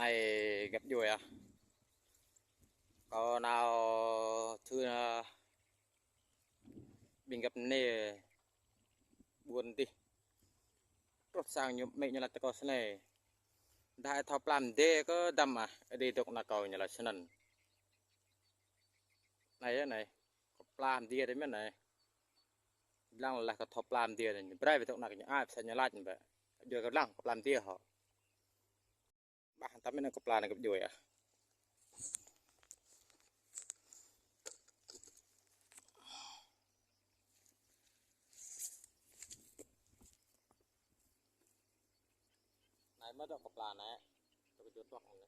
này gặp vui à có nào thư mình gặp nè buồn đi rốt sang nhụm mẹ như là có thế này đại thọ làm đê có đâm à đi tục là cầu như là thế này này có làm đê đấy mấy này lăng là có thọ làm đê này bây giờ tục là cái ai sẽ nhớ lại như vậy giờ có lăng có làm đê họ bạn tắm bên này có làm này gặp vui à này mất được có làm này tôi chưa toạc này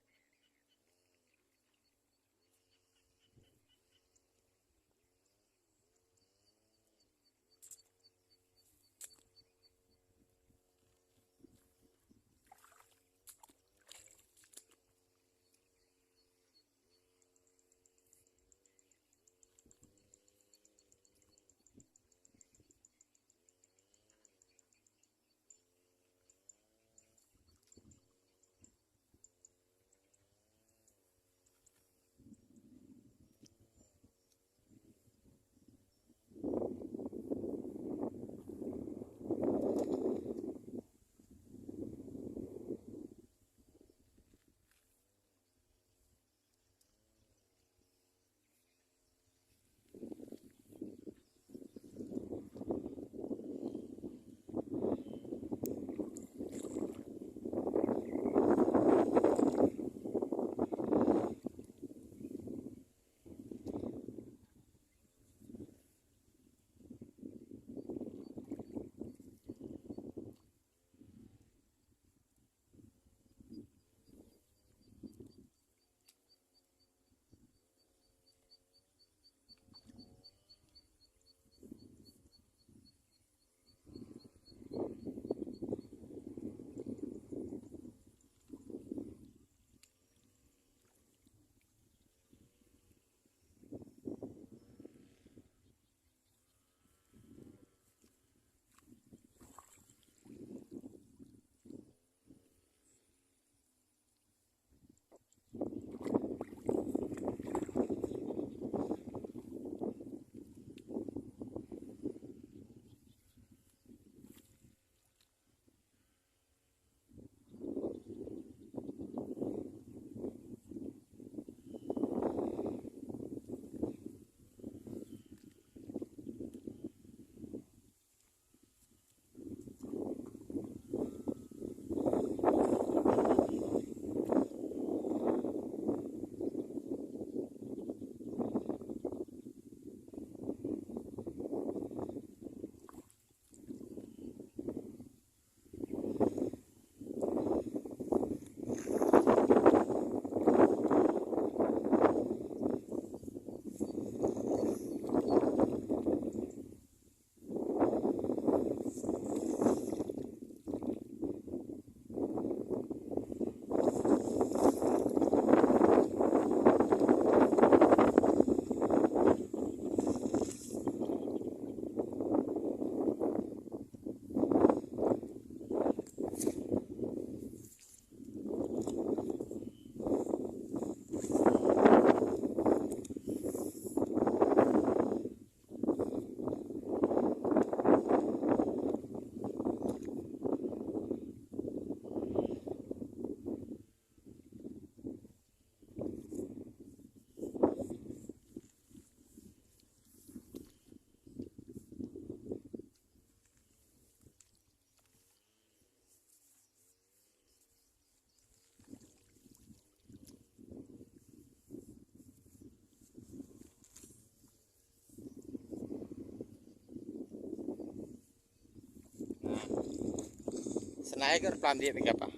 senai ke plan dia begap ah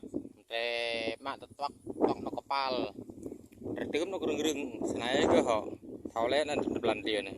te mak tok tok no kepal tertum no gereng-gereng senai ke ho thau le nan plan dia ne